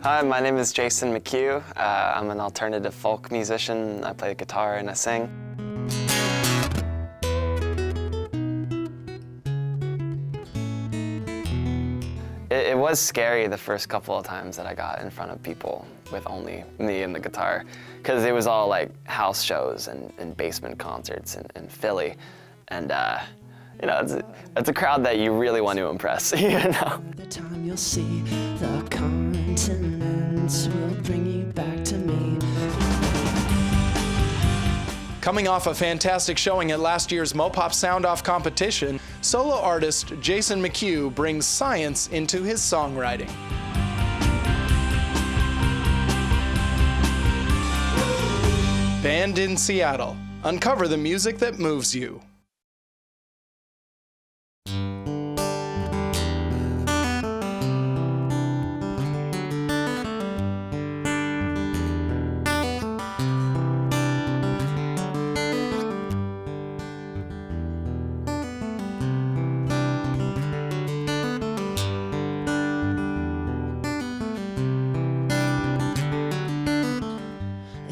Hi, my name is Jason McCue. I'm an alternative folk musician. I play guitar and I sing. It was scary the first couple of times that I got in front of people with only me and the guitar, because it was all like house shows and basement concerts in Philly. And you know, it's a crowd that you really want to impress, you know? The time you'll see the continents will bring you back to me. Coming off a fantastic showing at last year's Mopop Sound Off competition, solo artist Jason McCue brings science into his songwriting. Band in Seattle. Uncover the music that moves you.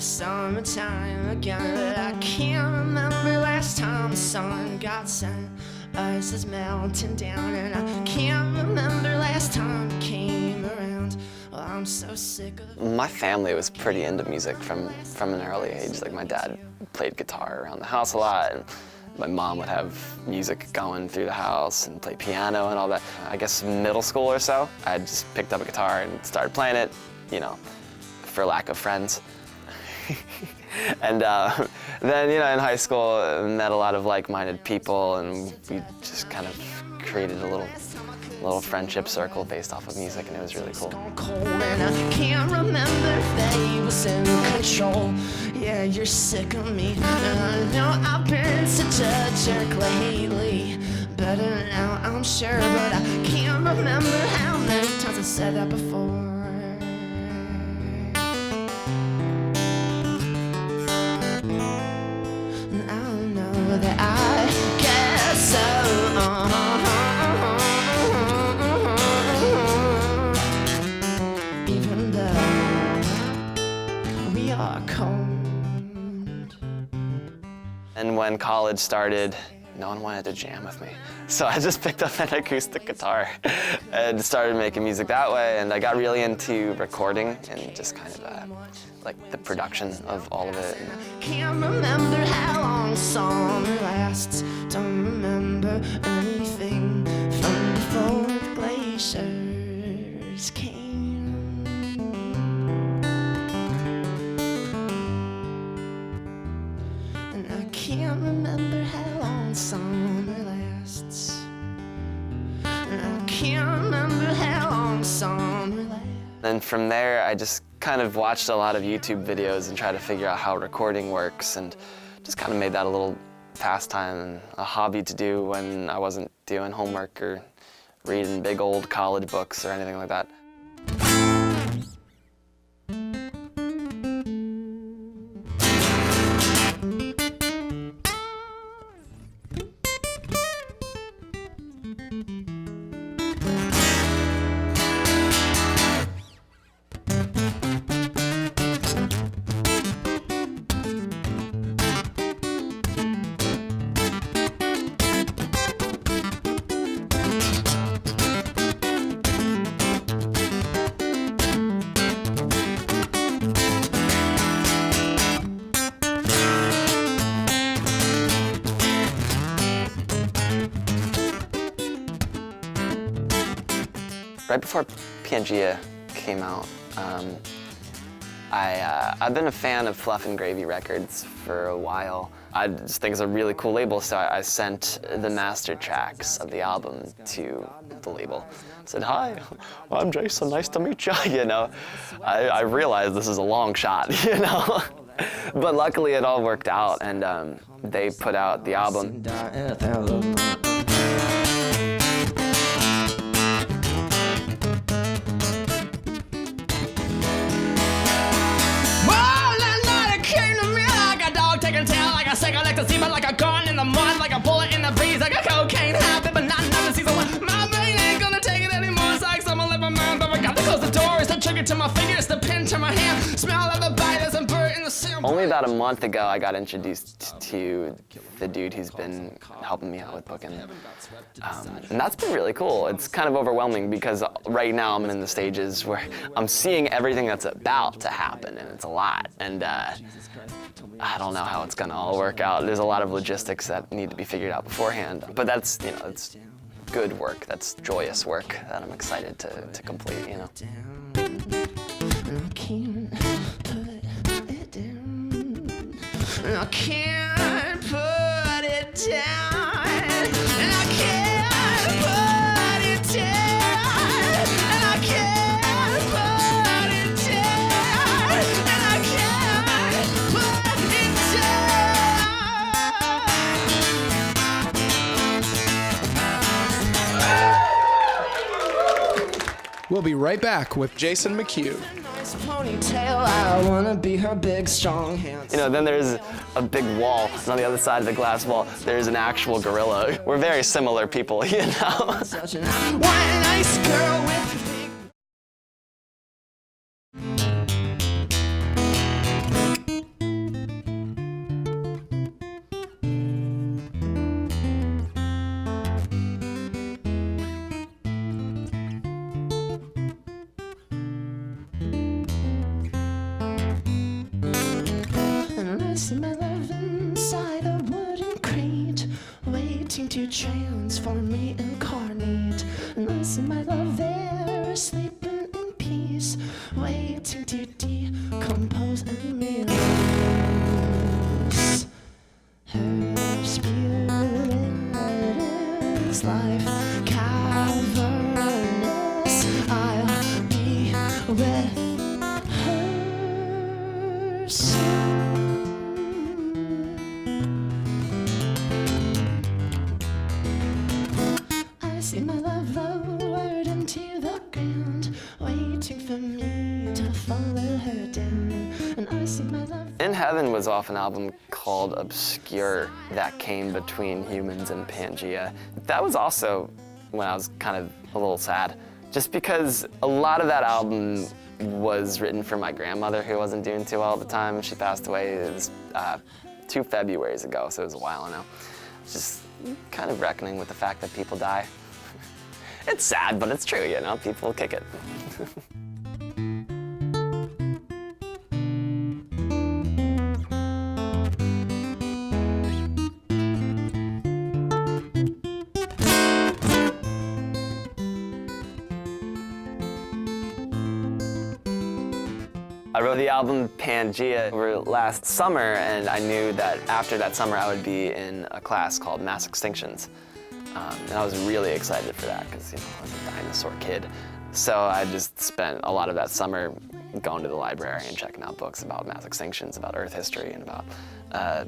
Summertime again, but I can't remember last time the sun got sent. Ice is melting down, and I can't remember last time it came around. Well, I'm so sick of it. My family was pretty into music from an early age. Like, my dad played guitar around the house a lot, and my mom would have music going through the house and play piano and all that. I guess middle school or so, I just picked up a guitar and started playing it, you know, for lack of friends. And then, you know, in high school, I met a lot of like-minded people, and we just kind of created a little friendship circle based off of music, and it was really cool. Cold, and I can't remember if they was in control. Yeah, you're sick of me. I know I've been such a jerk lately. Better now, I'm sure, but I can't remember how many times I said that before. That I guess so. Even though we are cold. And when college started, no one wanted to jam with me. So I just picked up an acoustic guitar and started making music that way. And I got really into recording and just kind of like the production of all of it. Can't remember how long summer lasts. Don't remember anything from before the glaciers came. And I can't remember how long summer lasts. And I can't remember how long summer lasts. And from there, I just kind of watched a lot of YouTube videos and tried to figure out how recording works, and just kind of made that a little pastime and a hobby to do when I wasn't doing homework or reading big old college books or anything like that. Right before Pangea came out, I've been a fan of Fluff and Gravy Records for a while. I just think it's a really cool label, so I sent the master tracks of the album to the label. I said, "Hi, I'm Jason, nice to meet you." You know, I realized this is a long shot, you know? But luckily it all worked out, and they put out the album. to my face. about a month ago, I got introduced to the dude who's been helping me out with booking. And that's been really cool. It's kind of overwhelming because right now I'm in the stages where I'm seeing everything that's about to happen, and it's a lot. And I don't know how it's gonna all work out. There's a lot of logistics that need to be figured out beforehand. But that's, you know, it's good work. That's joyous work that I'm excited to complete, you know. I can't put it down. I can't put it down. And I can't put it down. And I can't put it down. And I can't put it down. We'll be right back with Jason McCue. Ponytail, I wanna be her big, strong hands. You know, then there's a big wall, and on the other side of the glass wall, there's an actual gorilla. We're very similar people, you know? Such a nice girl with a big. See my love inside a wooden crate, waiting to transform me incarnate. And I see my love there, sleeping in peace, waiting to decompose and me loose. Her spirit is life cavernous. I'll be with her soon. I see my love lowered into the ground, waiting for me to follow her down. And I see my love. In Heaven was off an album called Obscure that came between Humans and Pangea. That was also when I was kind of a little sad, just because a lot of that album was written for my grandmother, who wasn't doing too well at the time. She passed away, it was 2 Februaries ago, so it was a while now. Just kind of reckoning with the fact that people die. It's sad, but it's true, you know, people kick it. I wrote the album Pangea over last summer, and I knew that after that summer I would be in a class called Mass Extinctions. And I was really excited for that because, you know, I was a dinosaur kid. So I just spent a lot of that summer going to the library and checking out books about mass extinctions, about Earth history, and about, I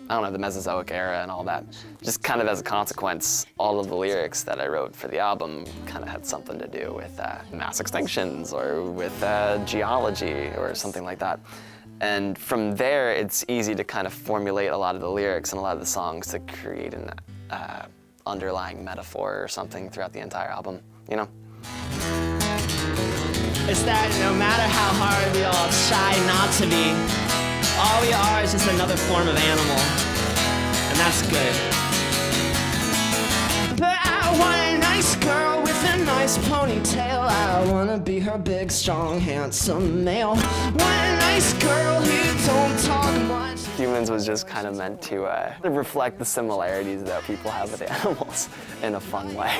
don't know, the Mesozoic era and all that. Just kind of as a consequence, all of the lyrics that I wrote for the album kind of had something to do with mass extinctions or with geology or something like that. And from there, it's easy to kind of formulate a lot of the lyrics and a lot of the songs to create an underlying metaphor or something throughout the entire album, you know? It's that no matter how hard we all try not to be, all we are is just another form of animal, and that's good. But I want a nice girl with a nice ponytail. I wanna be her big, strong, handsome male. Want a nice girl who don't talk much. Humans was just kind of meant to reflect the similarities that people have with animals in a fun way.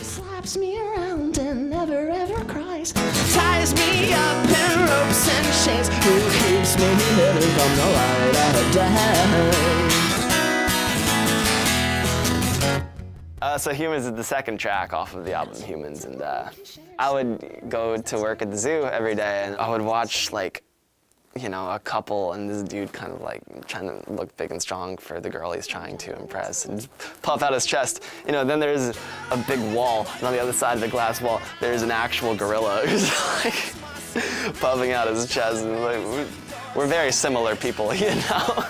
Slaps me around and never ever cries. Ties me up in ropes and chains. Who keeps me hidden from the light of day? So Humans is the second track off of the album Humans, and I would go to work at the zoo every day, and I would watch, like, you know, a couple and this dude kind of like trying to look big and strong for the girl he's trying to impress and just puff out his chest. You know, then there's a big wall, and on the other side of the glass wall, there's an actual gorilla who's like puffing out his chest. And like, we're very similar people, you know?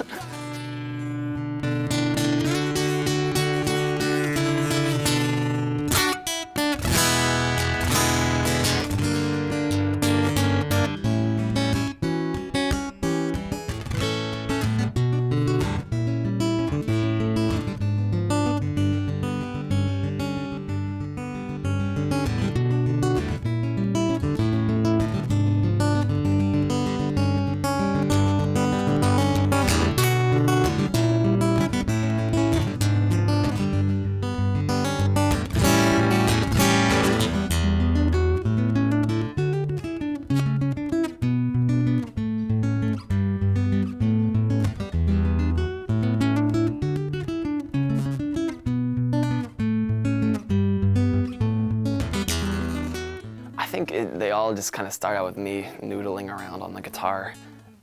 think they all just kind of start out with me noodling around on the guitar.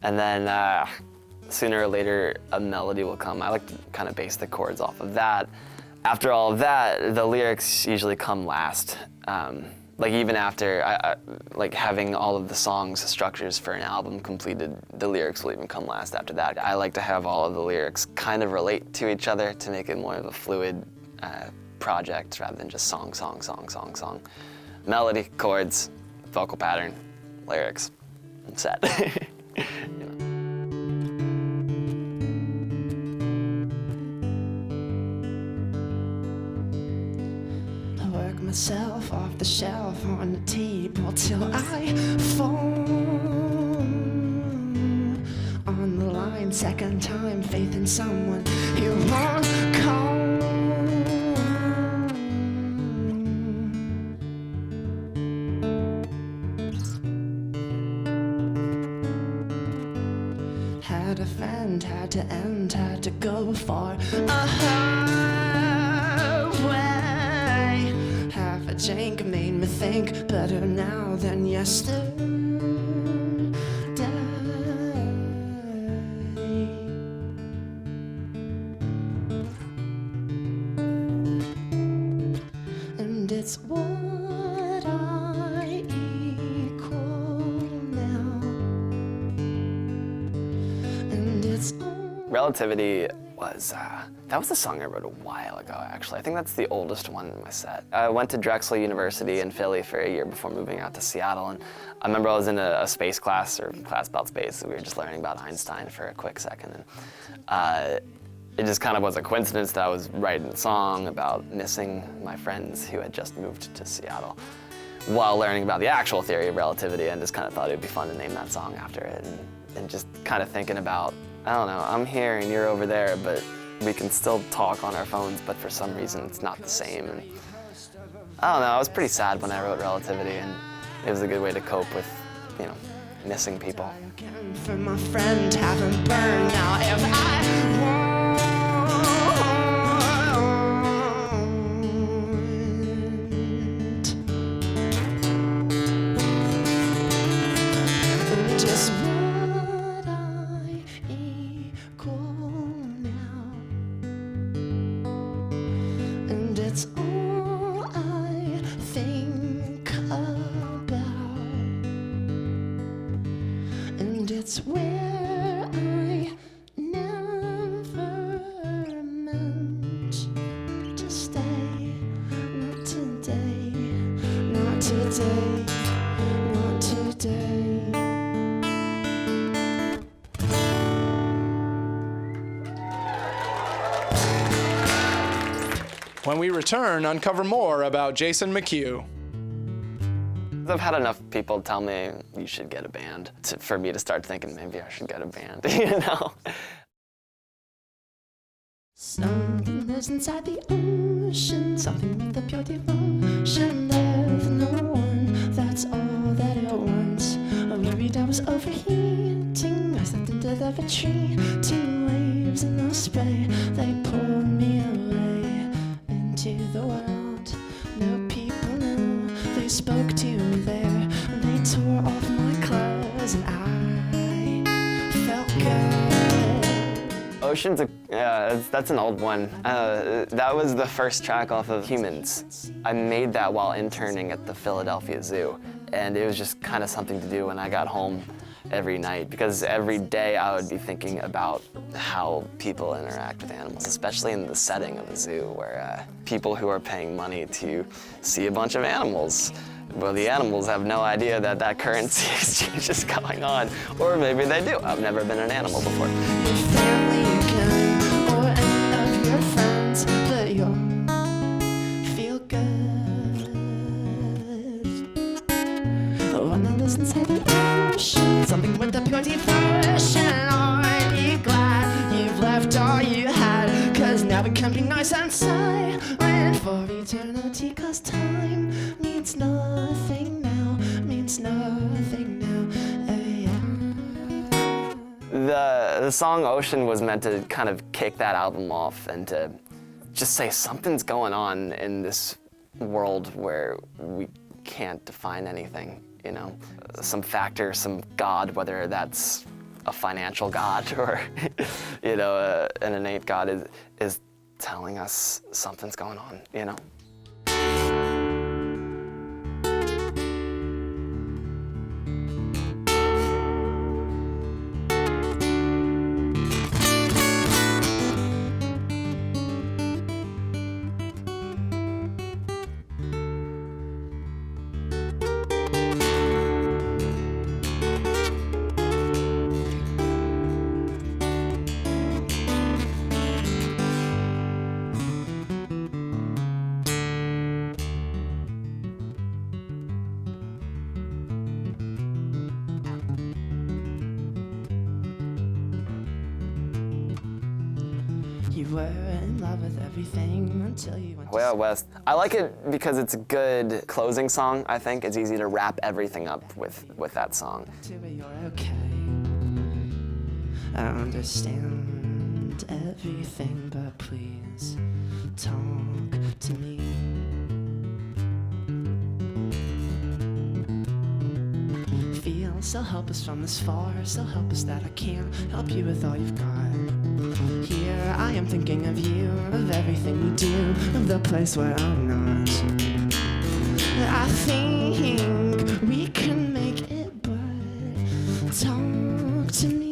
And then sooner or later, a melody will come. I like to kind of base the chords off of that. After all of that, the lyrics usually come last. Like even after like having all of the songs, structures for an album completed, the lyrics will even come last after that. I like to have all of the lyrics kind of relate to each other to make it more of a fluid project rather than just song, song, song, song, song. Melody, chords, vocal pattern, lyrics, and set. You know. Myself off the shelf on the table till I fall on the line, second time, faith in someone you won't call. Had a friend, had to end, had to go far away. Half a drink made me think better now than yesterday. And it's what I equal now. And it's Relativity was, that was a song I wrote a while ago, actually. I think that's the oldest one in my set. I went to Drexel University in Philly for a year before moving out to Seattle, and I remember I was in a space class, or class about space, and we were just learning about Einstein for a quick second, and it just kind of was a coincidence that I was writing a song about missing my friends who had just moved to Seattle while learning about the actual theory of relativity, and just kind of thought it would be fun to name that song after it, and just kind of thinking about, I don't know, I'm here and you're over there, but we can still talk on our phones, but for some reason it's not the same. And I don't know, I was pretty sad when I wrote Relativity, and it was a good way to cope with, you know, missing people. For my friend, haven't burned now if I want. Just what I equal now. And it's all I think about. And it's where I never meant to stay. Not today, not today, not today. When we return, uncover more about Jason McCue. I've had enough people tell me you should get a band for me to start thinking maybe I should get a band, you know? Something lives inside the ocean, something with the pure devotion of no one, that's all that it wants. I worried I was overheating, I stepped into the retreating waves in the spray. They pulled me away into the world. No people knew, they spoke to me there. They tore off my clothes and I felt good. Ocean's that's an old one. That was the first track off of Humans. I made that while interning at the Philadelphia Zoo, and it was just kind of something to do when I got home every night, because every day I would be thinking about how people interact with animals, especially in the setting of a zoo where people who are paying money to see a bunch of animals, well, the animals have no idea that that currency exchange is going on, or maybe they do. I've never been an animal before. Your family again, or any of your friends, but you'll feel good. When I listen to the ocean, something with the pure devotion, aren't you glad you've left all you had? Cause now it can be nice and silent for eternity, cause time means nothing now, means nothing now. The song Ocean was meant to kind of kick that album off and to just say something's going on in this world where we can't define anything, you know. Some factor, some God, whether that's a financial God or, you know, an innate God is telling us something's going on, you know. You were in love with everything until you went Way Out West. I like it because it's a good closing song, I think. It's easy to wrap everything up with that song. to where you're okay. I understand everything, but please talk to me. Feel so helpless from this far, so helpless that I can't help you with all you've got. Here I am thinking of you, of everything you do, of the place where I'm not. I think we can make it, but talk to me.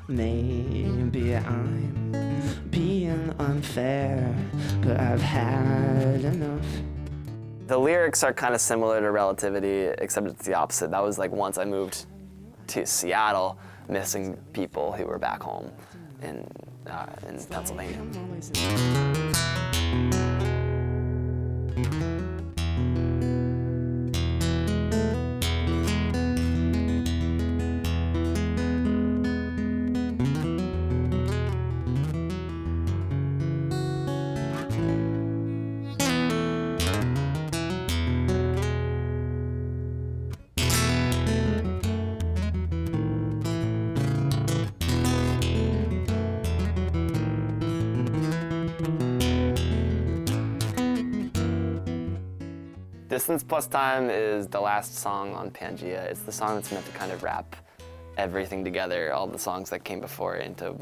Maybe I'm being unfair, but I've had enough. The lyrics are kind of similar to Relativity, except it's the opposite. That was like once I moved to Seattle, missing people who were back home in Pennsylvania. I'm always in Distance Plus Time is the last song on Pangea. It's the song that's meant to kind of wrap everything together, all the songs that came before it, into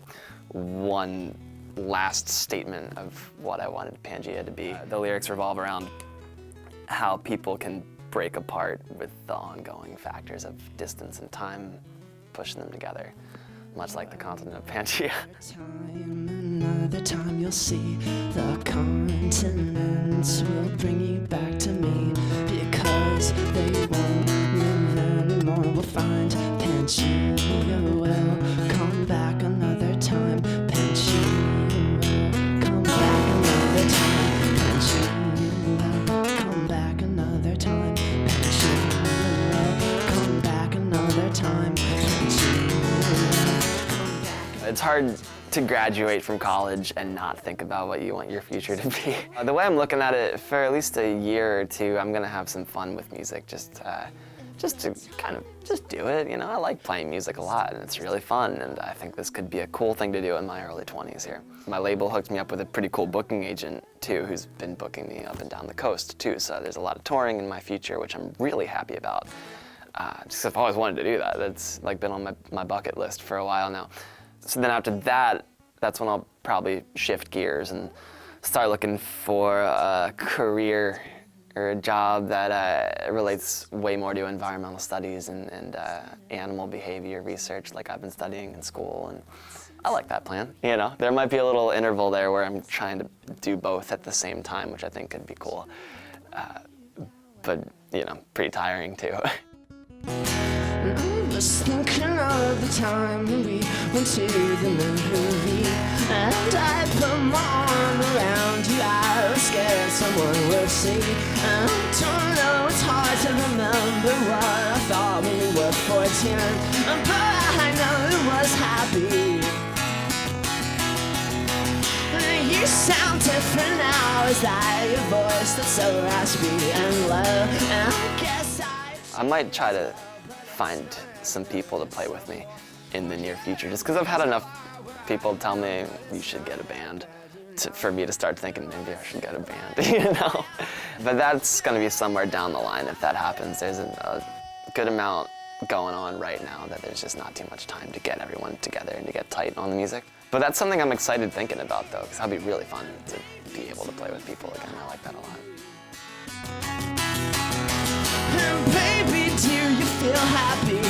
one last statement of what I wanted Pangea to be. The lyrics revolve around how people can break apart with the ongoing factors of distance and time pushing them together, much like the continent of Pangea. Another time you'll see the continents will bring you back to me, because they won't live anymore. We'll find Pangea will come back another time. Pangea will come back another time. Pangea will come back another time. Pangea will come back another time. It's hard to graduate from college and not think about what you want your future to be. The way I'm looking at it, for at least a year or two, I'm gonna have some fun with music, just to kind of just do it, you know? I like playing music a lot, and it's really fun, and I think this could be a cool thing to do in my early 20s here. My label hooked me up with a pretty cool booking agent, too, who's been booking me up and down the coast, too, so there's a lot of touring in my future, which I'm really happy about. Just I've always wanted to do that. That's like been on my bucket list for a while now. So then after that, that's when I'll probably shift gears and start looking for a career or a job that relates way more to environmental studies and animal behavior research like I've been studying in school. And I like that plan, you know? There might be a little interval there where I'm trying to do both at the same time, which I think could be cool. But, you know, pretty tiring too. I was thinking of the time when we went to the movie, and I put my arm around you. I was scared someone would see. I don't know, it's hard to remember what I thought when we were 14, but I know it was happy. You sound it for now? Is that your voice that's so raspy and low? And I guess I might try to find some people to play with me in the near future, just because I've had enough people tell me you should get a band for me to start thinking maybe I should get a band, you know? But that's gonna be somewhere down the line if that happens. There's a good amount going on right now that there's just not too much time to get everyone together and to get tight on the music. But that's something I'm excited thinking about though, because that'd be really fun to be able to play with people again. I like that a lot. And baby, do you feel happy?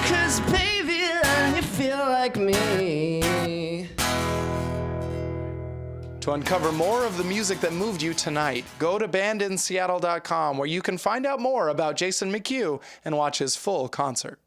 'Cause baby, then you feel like me. To uncover more of the music that moved you tonight, go to bandinseattle.com where you can find out more about Jason McCue and watch his full concert.